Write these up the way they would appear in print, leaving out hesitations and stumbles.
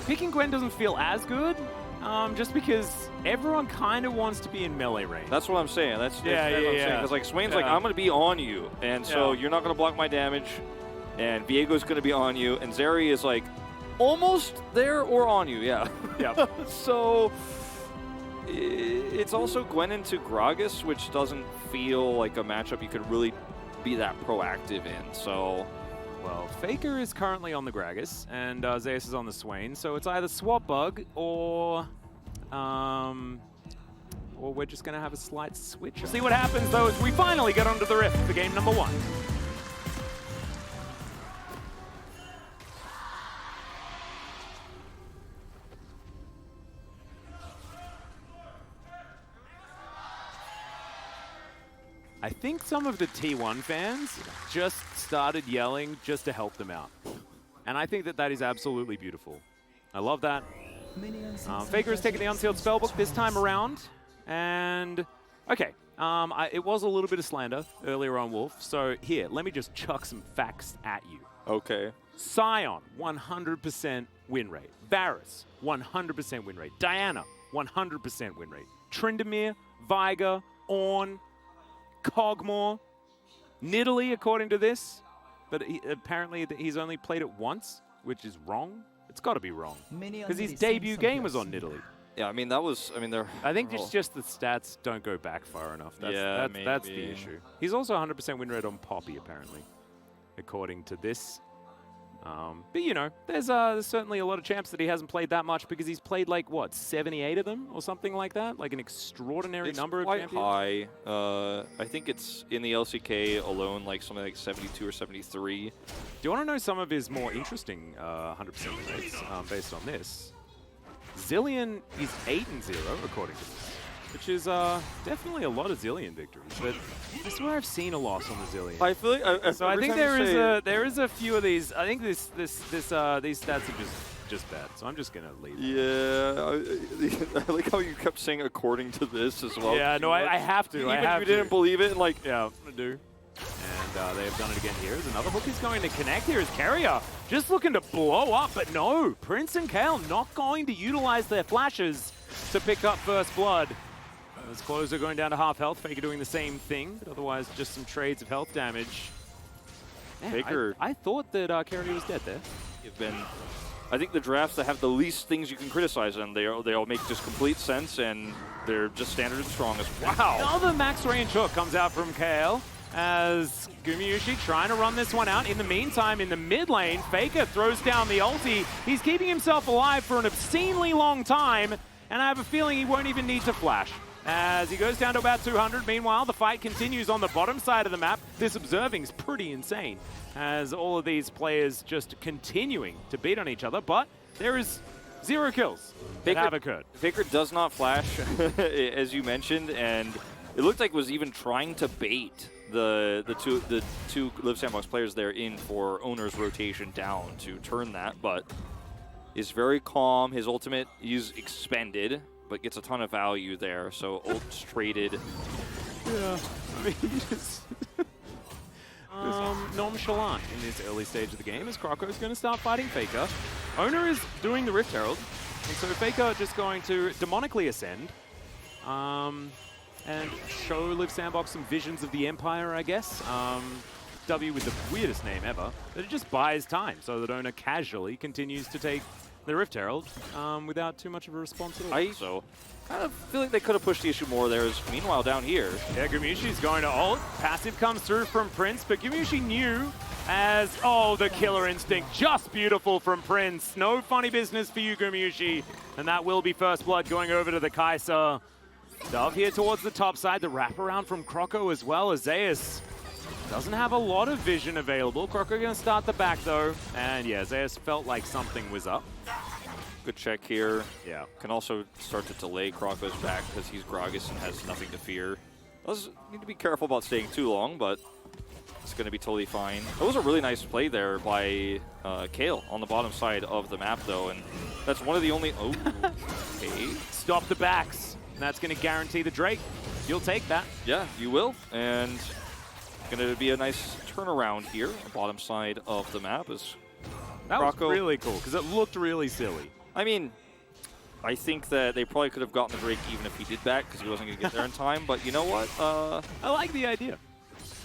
picking Gwen doesn't feel as good, just because everyone kind of wants to be in melee range. That's what I'm saying. That's what I'm saying. Because like Swain's like, I'm going to be on you, and so you're not going to block my damage, and Viego's going to be on you, and Zeri is like almost there or on you, yeah. So it's also Gwen into Gragas, which doesn't feel like a matchup you could really be that proactive in. So, well, Faker is currently on the Gragas, and Zeus is on the Swain, so it's either swap bug or we're just going to have a slight switch. We'll see what happens, though, as we finally get onto the Rift for game number 1. I think some of the T1 fans just started yelling just to help them out. And I think that that is absolutely beautiful. I love that. Faker has taken the unsealed spellbook this time around. And, okay, it was a little bit of slander earlier on, Wolf. So here, let me just chuck some facts at you. okay. Sion, 100% win rate. Varus, 100% win rate. Diana, 100% win rate. Tryndamere, Veigar, Ornn, Kog'Maw, Nidalee, according to this, but apparently he's only played it once, which is wrong. It's got to be wrong, because his debut game was on Nidalee. Yeah, I mean, that was, I mean, they're... I think it's just the stats don't go back far enough. That's the issue. He's also 100% win rate on Poppy, apparently, according to this. But, you know, there's certainly a lot of champs that he hasn't played that much because he's played, like, what, 78 of them or something like that? Like an extraordinary number of champions? It's quite high. I think it's in the LCK alone, like something like 72 or 73. Do you want to know some of his more interesting 100% win rates based on this? Zillion is 8-0, according to this, which is definitely a lot of Zillion victories. But I swear I've seen a loss on the Zillion. I feel like so I think there is a few of these. I think these stats are just bad. So I'm just gonna leave. Yeah, I like how you kept saying according to this as well. Yeah, no, I have to. Even if you didn't believe it, like yeah, I do. And they have done it again here. As another hook is going to connect here as Carrier just looking to blow up, but no, Prince and Kale not going to utilize their flashes to pick up first blood. As Close are going down to half health, Faker doing the same thing, but otherwise just some trades of health damage. Man, Faker, I thought that Carrier was dead there. You've been, I think the drafts that have the least things you can criticize them, they all make just complete sense, and they're just standard and strong as wow. Another max range hook comes out from Kale as Gumayusi trying to run this one out. In the meantime, in the mid lane, Faker throws down the ulti. He's keeping himself alive for an obscenely long time, and I have a feeling he won't even need to flash. As he goes down to about 200. Meanwhile, the fight continues on the bottom side of the map. This observing is pretty insane, as all of these players just continuing to beat on each other, but there is 0 kills that have occurred. Faker does not flash, as you mentioned, and it looked like was even trying to bait the two Liiv Sandbox players there in for owner's rotation down to turn that, but is very calm. His ultimate is expended, but gets a ton of value there, so ult's traded. Yeah, I mean, just nonchalant in this early stage of the game as Croco is going to start fighting Faker. Owner is doing the Rift Herald, and so Faker just going to demonically ascend and show Liiv Sandbox some visions of the Empire, I guess. W with the weirdest name ever, but it just buys time so that Owner casually continues to take the Rift Herald without too much of a response at all. I kind of feel like they could have pushed the issue more there. Meanwhile, down here. Yeah, Gumayusi's going to ult. Passive comes through from Prince, but Gumayusi knew as, oh, the killer instinct. Just beautiful from Prince. No funny business for you, Gumayusi. And that will be first blood going over to the Kai'Sa. Dove here towards the top side. The wraparound from Croco as well as Zeus. Doesn't have a lot of vision available. Croco going to start the back though. And yeah, Zeus felt like something was up. Good check here. Yeah. Can also start to delay Croco's back because he's Gragas and has nothing to fear. Does need to be careful about staying too long, but it's going to be totally fine. That was a really nice play there by Kale on the bottom side of the map though, and that's one of the only... Oh, okay. Stop the backs. And that's going to guarantee the Drake. You'll take that. Yeah, you will. And going to be a nice turnaround here, the bottom side of the map. Is that Croco was really cool because it looked really silly. I mean, I think that they probably could have gotten the Drake even if he did back because he wasn't going to get there in time. But you know what? I like the idea.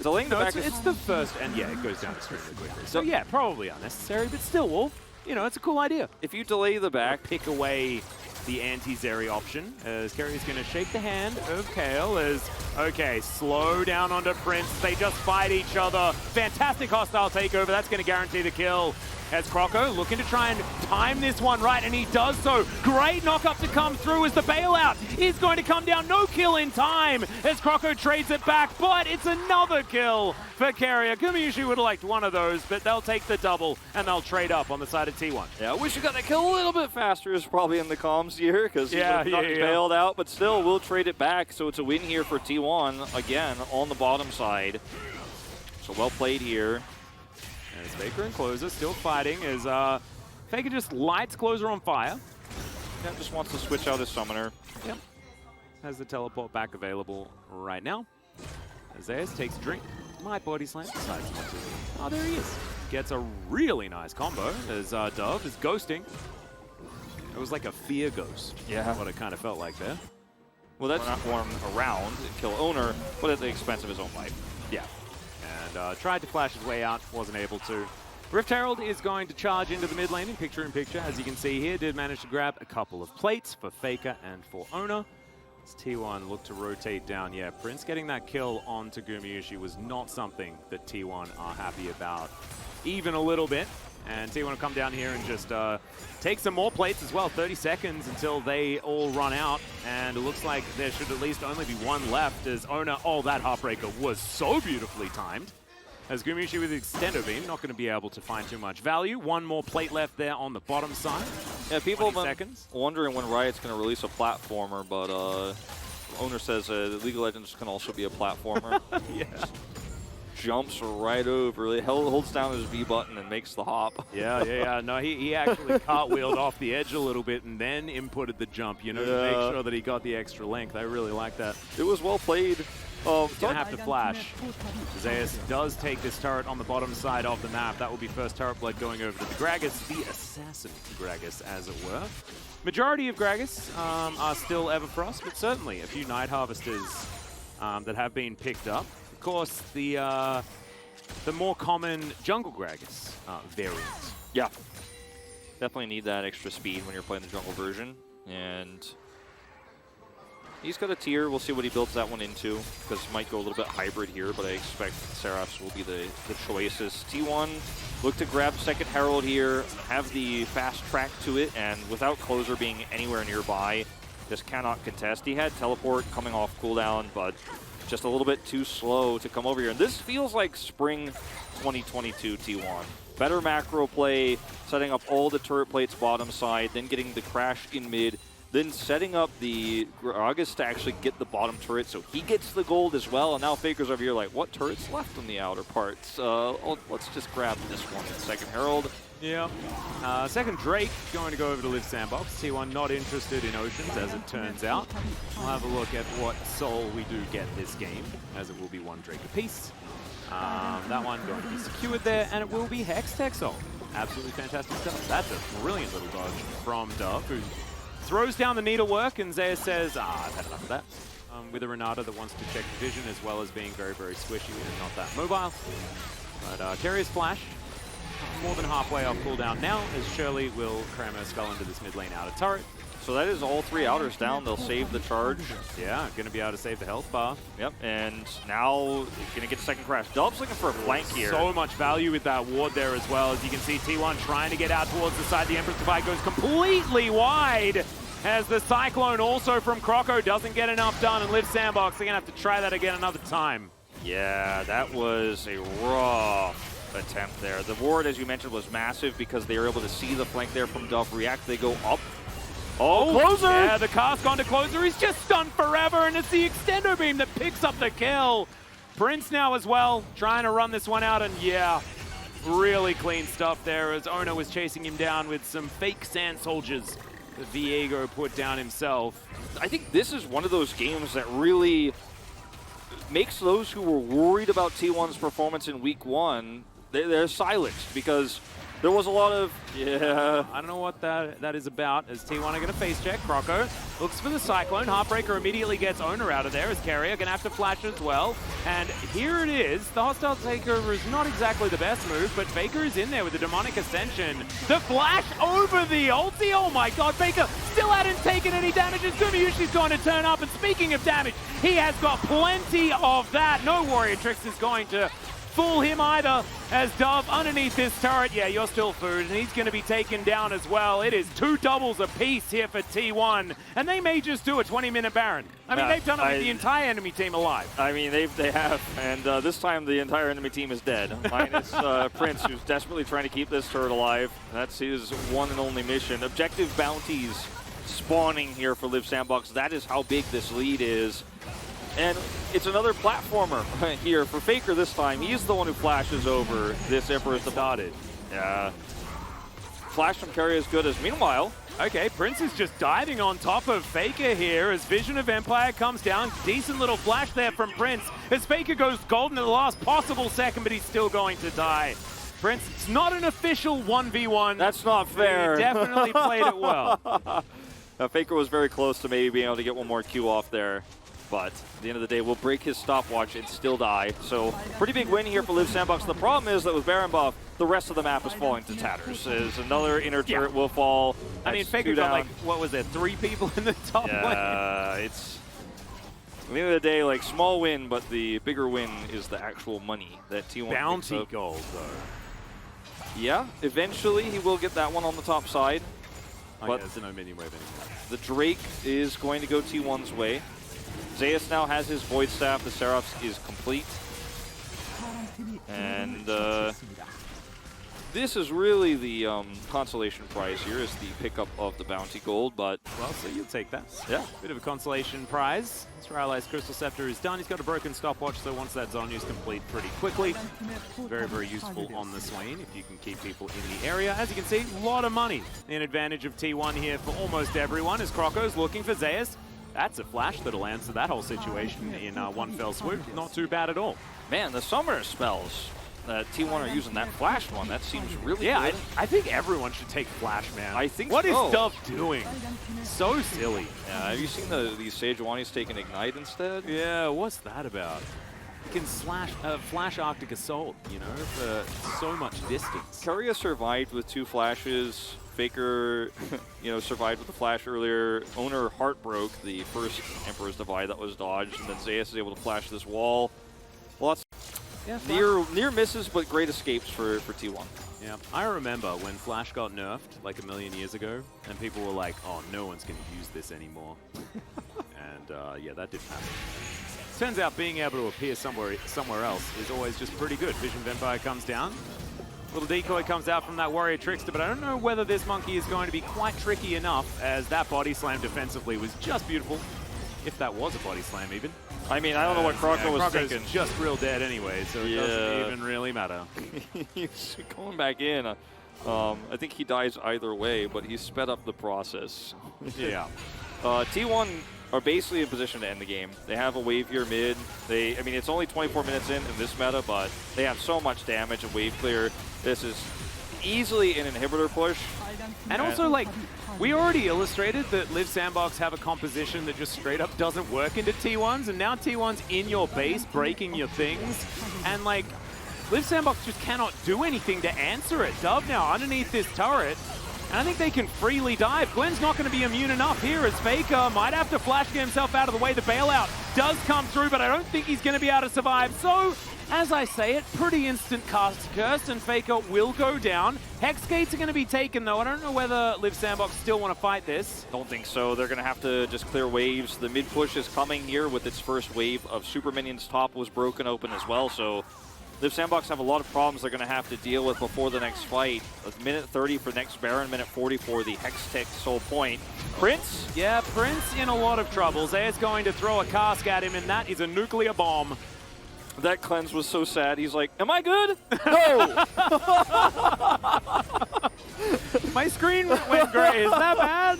Delaying the back it's the first, and yeah, it goes down extremely quickly. So yeah, probably unnecessary, but still, Wolf, you know, it's a cool idea. If you delay the back, pick away the anti-Zeri option, as Kerry's going to shake the hand of Kale as, okay, slow down onto Prince. They just fight each other. Fantastic hostile takeover. That's going to guarantee the kill. As Croco looking to try and time this one right, and he does so. Great knock-up to come through as the bailout is going to come down. No kill in time as Croco trades it back, but it's another kill for Carrier. Gumayushi would have liked one of those, but they'll take the double, and they'll trade up on the side of T1. Yeah, I wish we got that kill a little bit faster is probably in the comms here, because he got bailed out, but still, we'll trade it back, so it's a win here for T1, again, on the bottom side. So well played here. As Faker and Closer still fighting as Faker just lights Closer on fire. Yeah, just wants to switch out his summoner. Yep. Has the teleport back available right now. As Zayas takes a drink. My body slam decides not to. Oh, there he is. Gets a really nice combo as Dove is ghosting. It was like a fear ghost. Yeah. What it kind of felt like there. Well, that's one around and kill owner, but at the expense of his own life. Yeah. And tried to flash his way out, wasn't able to. Rift Herald is going to charge into the mid lane in picture-in-picture. As you can see here, did manage to grab a couple of plates for Faker and for Owner. As T1 looked to rotate down. Yeah, Prince getting that kill onto Gumayushi was not something that T1 are happy about, even a little bit. And T1 will come down here and just take some more plates as well. 30 seconds until they all run out. And it looks like there should at least only be one left as Owner, oh, that Heartbreaker was so beautifully timed. As Gumayushi with the Extendo Beam, not going to be able to find too much value. One more plate left there on the bottom side. Yeah, people have been wondering when Riot's going to release a platformer, but Owner says League of Legends can also be a platformer. Yeah. Jumps right over. He holds down his V button and makes the hop. Yeah. No, he actually cartwheeled off the edge a little bit and then inputted the jump, you know, to make sure that he got the extra length. I really like that. It was well played. Gonna have to flash. Zayas does take this turret on the bottom side of the map. That will be first turret blood going over to the Gragas, the assassin Gragas, as it were. Majority of Gragas are still Everfrost, but certainly a few Night Harvesters that have been picked up. Of course, the more common Jungle Gragas variants. Yeah, definitely need that extra speed when you're playing the jungle version, and he's got a tier. We'll see what he builds that one into, because he might go a little bit hybrid here, but I expect Seraphs will be the choices. T1 look to grab second Herald here, have the fast track to it, and without Closer being anywhere nearby, just cannot contest. He had teleport coming off cooldown, but just a little bit too slow to come over here. And this feels like spring 2022 T1. Better macro play, setting up all the turret plates bottom side, then getting the crash in mid, then setting up the Gragas to actually get the bottom turret, so he gets the gold as well. And now Faker's over here like, what turret's left on the outer parts? Let's just grab this one. Second Herald. Yeah. Second Drake going to go over to Liiv Sandbox. T1 not interested in Oceans, as it turns out. We'll have a look at what soul we do get this game, as it will be one Drake apiece. That one going to be secured there, and it will be Hextech Soul. Absolutely fantastic stuff. That's a brilliant little dodge from Dove, who throws down the needlework, and Zayas says, I've had enough of that. With a Renata that wants to check the vision, as well as being very, very squishy and not that mobile. But Carrier's flash, more than halfway off cooldown now, as Shirley will cram her skull into this mid lane outer turret. So that is all three outers down. They'll save the charge. Yeah, going to be able to save the health bar. Yep, and now going to get a second crash. Dove's looking for a flank here. So much value with that ward there as well. As you can see, T1 trying to get out towards the side. The Empress Divide goes completely wide. As the Cyclone also from Croco doesn't get enough done, and Liiv Sandbox, they're going to have to try that again another time. Yeah, that was a rough attempt there. The ward, as you mentioned, was massive because they were able to see the flank there from Dove react. They go up. Oh, Closer! Yeah, the cast onto Closer. He's just stunned forever, and it's the Extendo Beam that picks up the kill. Prince now as well, trying to run this one out, and yeah, really clean stuff there as Owner was chasing him down with some fake sand soldiers that Viego put down himself. I think this is one of those games that really makes those who were worried about T1's performance in week one, they're silenced, because There was a lot of, I don't know what that is about, as T1 are going to face check. Croco looks for the Cyclone. Heartbreaker immediately gets Owner out of there, as Carrier going to have to flash as well. And here it is. The hostile takeover is not exactly the best move, but Faker is in there with the Demonic Ascension. The flash over the ulti. Oh my god, Faker still hadn't taken any damage as Gumiyushi's going to turn up. And speaking of damage, he has got plenty of that. No Warrior Tricks is going to fool him either, as Dove underneath this turret, yeah, you're still food, and he's going to be taken down as well. It is 2 doubles apiece here for T1, and they may just do a 20-minute Baron. I mean, they've done it with the entire enemy team alive. I mean, they have, and this time the entire enemy team is dead. Minus Prince, who's desperately trying to keep this turret alive. That's his one and only mission. Objective bounties spawning here for Liiv Sandbox. That is how big this lead is. And it's another platformer here for Faker this time. He's the one who flashes over this Emperor's Departed. Yeah. Flash from Carrier as good as. Meanwhile, okay, Prince is just diving on top of Faker here as Vision of Empire comes down. Decent little flash there from Prince as Faker goes golden at the last possible second, but he's still going to die. Prince, it's not an official 1v1. That's not fair. He definitely played it well. Faker was very close to maybe being able to get one more Q off there. But at the end of the day, we'll break his stopwatch and still die. So pretty big win here for Liiv Sandbox. The problem is that with Baron buff, the rest of the map is falling to tatters. As another inner turret will fall. I mean, Faker got like, what was it, 3 people in the top lane? Yeah, it's... At the end of the day, like, small win, but the bigger win is the actual money that T1 Bounty gold, though. Yeah, eventually he will get that one on the top side. Oh, but yeah, there's no minion wave anymore. The Drake is going to go T1's way. Zeus now has his Void Staff. The Seraphs is complete. And this is really the consolation prize here, is the pickup of the bounty gold, but... Well, so you'll take that. Yeah. Bit of a consolation prize. Sterilized Crystal Scepter is done. He's got a broken stopwatch, so once that zone is complete pretty quickly. Very, very useful on the Swain if you can keep people in the area. As you can see, a lot of money in advantage of T1 here for almost everyone, as Croco's looking for Zeus. That's a flash that'll answer that whole situation in one fell swoop. Not too bad at all. Man, the summer spells that T1 are using, that flash one, that seems really good. I think everyone should take flash, man. I think What so. is Dove doing? So silly. Yeah, have you seen these Sejuani's taking Ignite instead? Yeah, what's that about? You can flash Arctic Assault, you know, for so much distance. Carrier survived with 2 flashes. Faker, you know, survived with the flash earlier. Owner heartbroke the first Emperor's Divide that was dodged, and then Zeus is able to flash this wall. Lots near misses, but great escapes for T1. Yeah, I remember when Flash got nerfed like a million years ago, and people were like, "Oh, no one's going to use this anymore." And yeah, that didn't happen. Turns out being able to appear somewhere else is always just pretty good. Vision of Empire comes down. Little decoy comes out from that Warrior Trickster, but I don't know whether this monkey is going to be quite tricky enough, as that body slam defensively was just beautiful. If that was a body slam even. I mean, I don't know what Croco was thinking. Just real dead anyway, so it doesn't even really matter. He's going back in. I think he dies either way, but he sped up the process. Yeah. T1 are basically in position to end the game. They have a wave here mid. I mean, it's only 24 minutes in this meta, but they have so much damage and wave clear. This is easily an inhibitor push. And also, like, we already illustrated that Liiv Sandbox have a composition that just straight up doesn't work into T1s, and now T1's in your base, breaking your things, and like, Liiv Sandbox just cannot do anything to answer it. Dove now underneath this turret, and I think they can freely dive. Glenn's not going to be immune enough here, as Faker might have to flash get himself out of the way. The bailout does come through, but I don't think he's going to be able to survive. So, as I say it, pretty instant cast curse, and Faker will go down. Hex gates are going to be taken, though. I don't know whether Liiv Sandbox still want to fight this. Don't think so. They're going to have to just clear waves. The mid push is coming here with its first wave of super minions. Top was broken open as well, so Liiv Sandbox have a lot of problems they're going to have to deal with before the next fight. A minute 30 for next Baron, minute 40 for the Hex Tech sole point. Prince? Yeah, Prince in a lot of trouble. Zay's going to throw a cask at him, and that is a nuclear bomb. That cleanse was so sad. He's like, am I good? No! My screen went gray. Is that bad?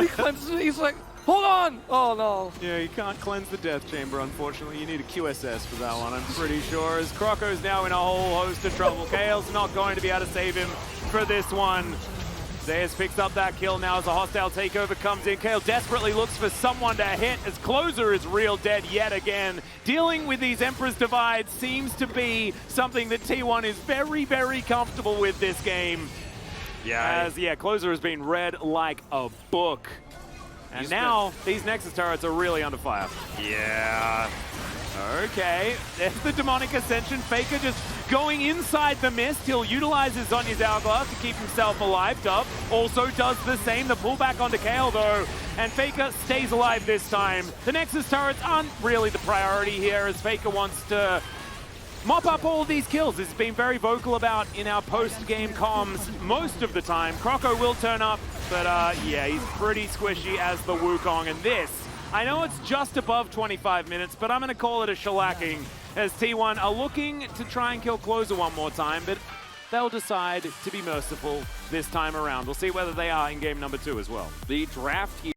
He cleanses it. He's like, Hold on! Oh, no. Yeah, you can't cleanse the death chamber, unfortunately. You need a QSS for that one, I'm pretty sure, as Croco's now in a whole host of trouble. Kale's not going to be able to save him for this one. Zayas picks up that kill now as a hostile takeover comes in. Kale desperately looks for someone to hit as Closer is real dead yet again. Dealing with these Emperor's Divides seems to be something that T1 is very, very comfortable with this game. Yeah, Closer has been read like a book. And now, these Nexus turrets are really under fire. Yeah. Okay, there's the Demonic Ascension. Faker just going inside the mist. He'll utilize his Zhonya's Hourglass to keep himself alive. Dub also does the same. The pullback onto Kale, though, and Faker stays alive this time. The Nexus turrets aren't really the priority here, as Faker wants to mop up all of these kills. This has been very vocal about in our post-game comms most of the time. Croco will turn up, but yeah, he's pretty squishy as the Wukong, and this, I know it's just above 25 minutes, but I'm going to call it a shellacking as T1 are looking to try and kill Closer one more time, but they'll decide to be merciful this time around. We'll see whether they are in game number 2 as well. The draft here